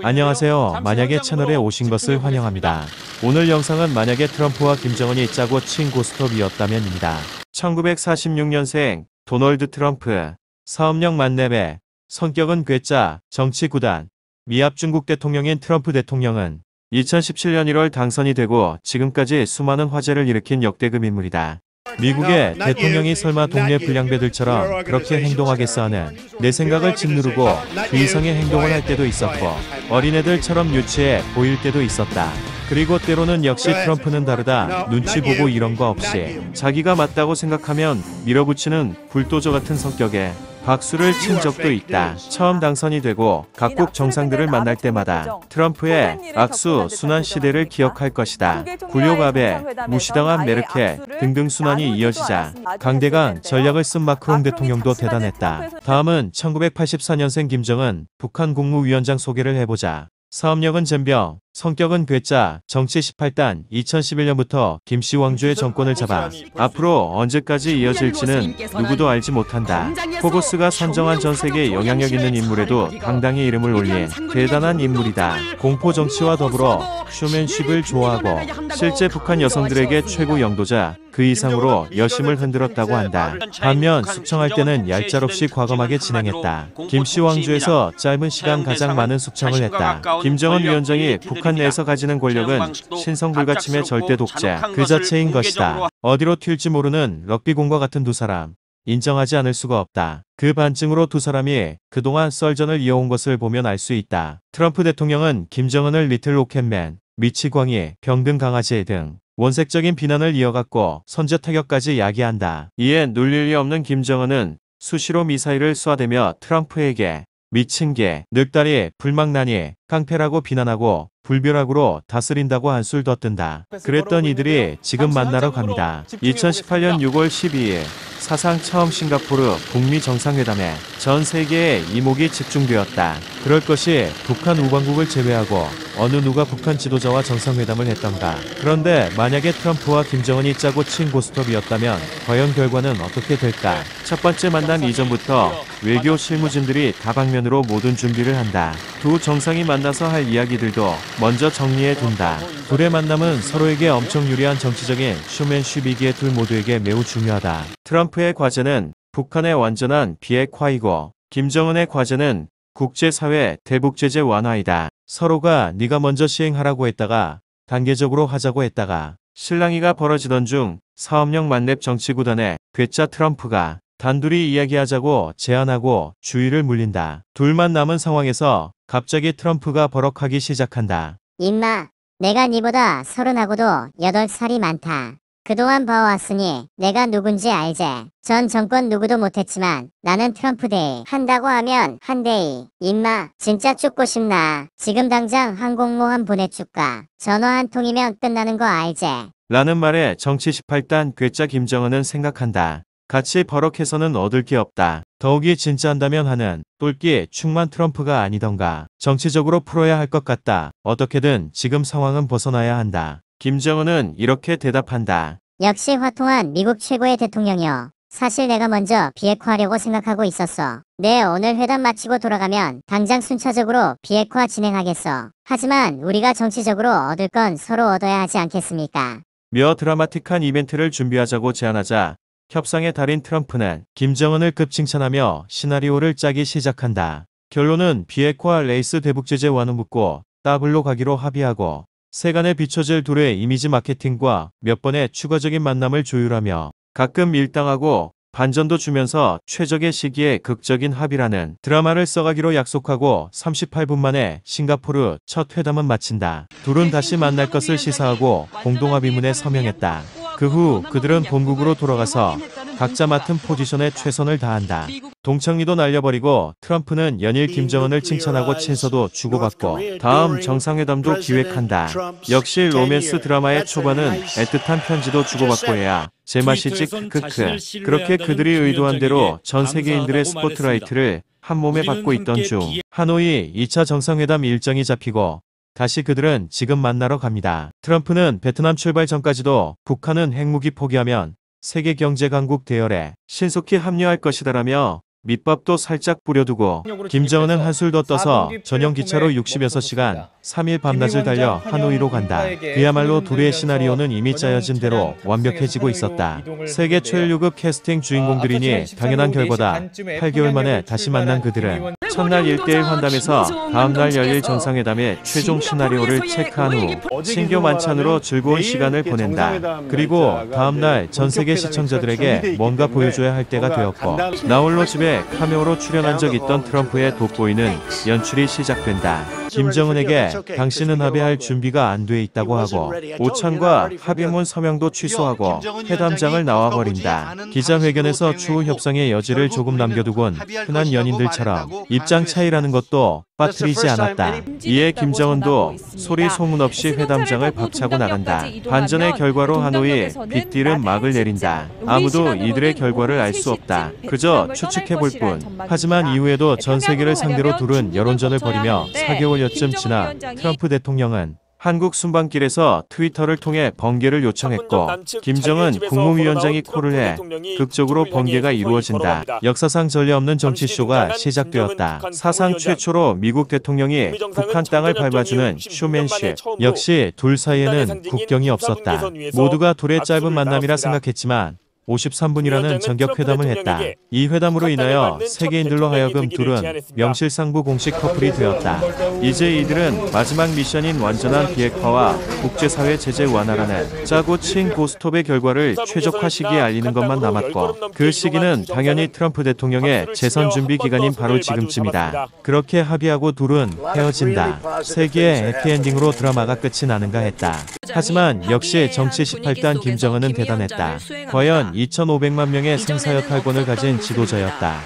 안녕하세요. 만약에 채널에 오신 것을 환영합니다. 오늘 영상은 만약에 트럼프와 김정은이 짜고 친 고스톱이었다면입니다. 1946년생 도널드 트럼프, 사업력 만렙에 성격은 괴짜, 정치 구단. 미합 중국 대통령인 트럼프 대통령은 2017년 1월 당선이 되고 지금까지 수많은 화제를 일으킨 역대급 인물이다. 미국의 대통령이 설마 동네 불량배들처럼 그렇게 행동하겠어 하는 내 생각을 짓누르고 그 이상의 행동을 할 때도 있었고 어린애들처럼 유치해 보일 때도 있었다. 그리고 때로는 역시 트럼프는 다르다. 눈치 보고 이런 거 없이 자기가 맞다고 생각하면 밀어붙이는 불도저 같은 성격에 박수를 친 적도 있다. 처음 당선이 되고 각국 정상들을 만날 때마다 트럼프의 악수 순환 시대를 기억할 것이다. 굴욕 아베, 무시당한 메르켈 등등 순환이 이어지자 강대강 전략을 쓴 마크롱 대통령도 대단했다. 다음은 1984년생 김정은 북한 국무위원장 소개를 해보자. 사업력은 젬병, 성격은 괴짜, 정치 18단. 2011년부터 김씨 왕조의 정권을 잡아 앞으로 언제까지 이어질지는 누구도 알지 못한다. 포브스가 선정한 전 세계 영향력 있는 인물에도 당당히 이름을 올린 대단한 인물이다. 공포 정치와 더불어 쇼맨십을 좋아하고 실제 북한 여성들에게 최고 영도자 그 이상으로 여심을 흔들었다고 한다. 반면 숙청할 때는 얄짤없이 과감하게 진행했다. 김씨 왕조에서 짧은 시간 가장 많은 숙청을 했다. 김정은 위원장이 북한 내에서 가지는 권력은 신성불가침의 절대 독재 그 자체인 것이다. 어디로 튈지 모르는 럭비공과 같은 두 사람. 인정하지 않을 수가 없다. 그 반증으로 두 사람이 그동안 썰전을 이어온 것을 보면 알 수 있다. 트럼프 대통령은 김정은을 리틀 로켓맨, 미치광이, 병든 강아지 등 원색적인 비난을 이어갔고 선제 타격까지 야기한다. 이에 눌릴 리 없는 김정은은 수시로 미사일을 쏘아대며 트럼프에게 미친 개, 늑다리, 불망나니, 깡패라고 비난하고 불벼락으로 다스린다고 한술 더 뜬다. 그랬던 이들이 지금 만나러 갑니다. 2018년 6월 12일 사상 처음 싱가포르 북미 정상회담에 전 세계의 이목이 집중되었다. 그럴 것이 북한 우방국을 제외하고 어느 누가 북한 지도자와 정상회담을 했던가. 그런데 만약에 트럼프와 김정은이 짜고 친 고스톱이었다면 과연 결과는 어떻게 될까? 첫 번째 만남 이전부터 외교 실무진들이 다방면으로 모든 준비를 한다. 두 정상이 만나서 할 이야기들도 먼저 정리해 둔다. 둘의 만남은 서로에게 엄청 유리한 정치적인 쇼맨십이기에 둘 모두에게 매우 중요하다. 트럼프의 과제는 북한의 완전한 비핵화이고 김정은의 과제는 국제사회 대북제재 완화이다. 서로가 네가 먼저 시행하라고 했다가 단계적으로 하자고 했다가 실랑이가 벌어지던 중 사업력 만렙 정치구단의 괴짜 트럼프가 단둘이 이야기하자고 제안하고 주의를 물린다. 둘만 남은 상황에서 갑자기 트럼프가 버럭하기 시작한다. 임마, 내가 니보다 30하고도 8살이 많다. 그동안 봐왔으니 내가 누군지 알제. 전 정권 누구도 못했지만 나는 트럼프데이 한다고 하면 한데이. 임마 진짜 죽고 싶나? 지금 당장 항공모함 보내줄까? 전화 한 통이면 끝나는 거 알제? 라는 말에 정치 18단 괴짜 김정은은 생각한다. 같이 버럭해서는 얻을 게 없다. 더욱이 진짜 한다면 하는 똘끼 충만 트럼프가 아니던가. 정치적으로 풀어야 할 것 같다. 어떻게든 지금 상황은 벗어나야 한다. 김정은은 이렇게 대답한다. 역시 화통한 미국 최고의 대통령이요. 사실 내가 먼저 비핵화하려고 생각하고 있었어. 네, 오늘 회담 마치고 돌아가면 당장 순차적으로 비핵화 진행하겠어. 하지만 우리가 정치적으로 얻을 건 서로 얻어야 하지 않겠습니까? 며 드라마틱한 이벤트를 준비하자고 제안하자 협상의 달인 트럼프는 김정은을 급칭찬하며 시나리오를 짜기 시작한다. 결론은 비핵화 레이스 대북제재 완화 묻고 더블로 가기로 합의하고 세간에 비춰질 둘의 이미지 마케팅과 몇 번의 추가적인 만남을 조율하며 가끔 밀당하고 반전도 주면서 최적의 시기에 극적인 합의라는 드라마를 써가기로 약속하고 38분 만에 싱가포르 첫 회담은 마친다. 둘은 다시 만날 것을 시사하고 공동합의문에 서명했다. 그 후 그들은 본국으로 돌아가서 각자 맡은 포지션에 최선을 다한다. 동창리도 날려버리고 트럼프는 연일 김정은을 칭찬하고 친서도 주고받고 다음 정상회담도 기획한다. 역시 로맨스 드라마의 초반은 애틋한 편지도 주고받고 해야 제맛이지. 크크크. 그렇게 그들이 의도한 대로 전 세계인들의 스포트라이트를 한 몸에 받고 있던 중 하노이 2차 정상회담 일정이 잡히고 다시 그들은 지금 만나러 갑니다. 트럼프는 베트남 출발 전까지도 북한은 핵무기 포기하면 세계 경제 강국 대열에 신속히 합류할 것이다라며 밑밥도 살짝 뿌려두고 김정은은 한술 더 떠서 전용 기차로 66시간 3일 밤낮을 달려 하노이로 간다. 그야말로 둘의 시나리오는 이미 짜여진 대로 완벽해지고 있었다. 세계 최일류급 캐스팅 주인공들이니 당연한 결과다. 8개월 만에 다시 만난 그들은 첫날 1대1 환담에서 다음날 열릴 정상회담의 최종 시나리오를 체크한 후 신교 만찬으로 즐거운 시간을 보낸다. 그리고 다음날 전 세계 시청자들에게 뭔가 보여줘야 할 때가 되었고 나홀로 집에 카메오로 출연한 적 있던 트럼프의 돋보이는 연출이 시작된다. 김정은에게 당신은 합의할 준비가 안 돼 있다고 하고 오찬과 합의문 서명도 취소하고 회담장을 나와버린다. 기자회견에서 추후 협상의 여지를 조금 남겨두곤 흔한 연인들처럼 입장 차이라는 것도 빠뜨리지 않았다. 이에 김정은도 소리 소문 없이 회담장을 박차고 나간다. 반전의 결과로 하노이 빅딜은 막을 내린다. 아무도 이들의 결과를 알 수 없다. 그저 추측해볼 뿐. 하지만 이후에도 전 세계를 상대로 둘은 여론전을 벌이며 4개월여쯤 지나 트럼프 대통령은 한국 순방길에서 트위터를 통해 번개를 요청했고 김정은 국무위원장이 콜을 해 극적으로 번개가 이루어진다. 역사상 전례 없는 정치쇼가 시작되었다. 사상 최초로 미국 대통령이 북한 땅을 밟아주는 쇼맨십. 역시 둘 사이에는 국경이 없었다. 모두가 둘의 짧은 만남이라 생각했지만 53분이라는 전격회담을 했다. 이 회담으로 인하여 세계인들로 하여금 둘은 명실상부 공식 커플이 되었다. 이제 이들은 마지막 미션인 완전한 비핵화와 국제사회 제재 완화라는 짜고 친 고스톱의 결과를 최적화 시기에 알리는 것만 남았고 그 시기는 당연히 트럼프 대통령의 재선 준비 기간인 바로 지금쯤이다. 그렇게 합의하고 둘은 헤어진다. 세기의 해피엔딩으로 드라마가 끝이 나는가 했다. 하지만 역시 정치 18단 김정은은 대단했다. 과연 2,500만 명의 생사여탈권을 가진 지도자였다.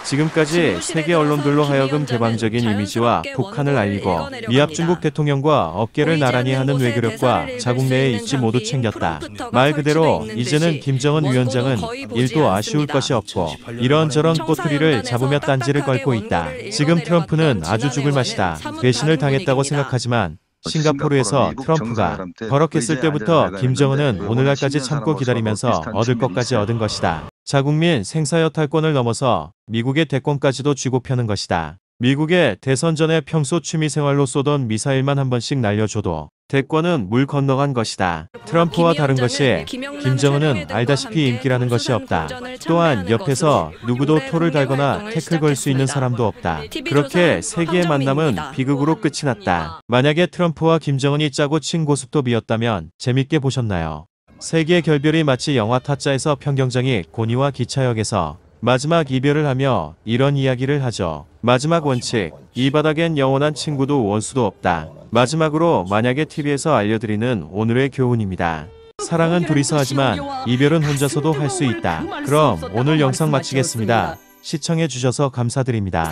지금까지 세계 언론들로 하여금 개방적인 이미지와 북한을 알리고 미합 중국 대통령과 어깨를 나란히 하는 외교력과 자국 내의 입지 모두 챙겼다. 말 그대로 이제는 김정은 위원장은 일도 아쉬울 것이 없고 이런저런 꼬투리를 잡으며 딴지를 걸고 있다. 지금 트럼프는 아주 죽을 맛이다. 배신을 당했다고 생각하지만 싱가포르에서 트럼프가 버럭했을 때부터 김정은은 오늘날까지 참고 기다리면서 얻을 것까지 얻은 것이다. 자국민 생사여탈권을 넘어서 미국의 대권까지도 쥐고 펴는 것이다. 미국의 대선 전에 평소 취미생활로 쏘던 미사일만 한 번씩 날려줘도 대권은 물 건너간 것이다. 트럼프와 다른 것이 김정은은 알다시피 인기라는 것이 없다. 또한 옆에서 누구도 토를 달거나 태클 걸 수 있는 사람도 없다. 그렇게 세계의 만남은 비극으로 끝이 났다. 만약에 트럼프와 김정은이 짜고 친 고스톱이었다면 재밌게 보셨나요? 세계의 결별이 마치 영화 타짜에서 편경장이 고니와 기차역에서 마지막 이별을 하며 이런 이야기를 하죠. 마지막 원칙, 이 바닥엔 영원한 친구도 원수도 없다. 마지막으로 만약에 TV에서 알려드리는 오늘의 교훈입니다. 사랑은 둘이서 하지만 이별은 혼자서도 할 수 있다. 그럼 오늘 영상 마치겠습니다. 시청해주셔서 감사드립니다.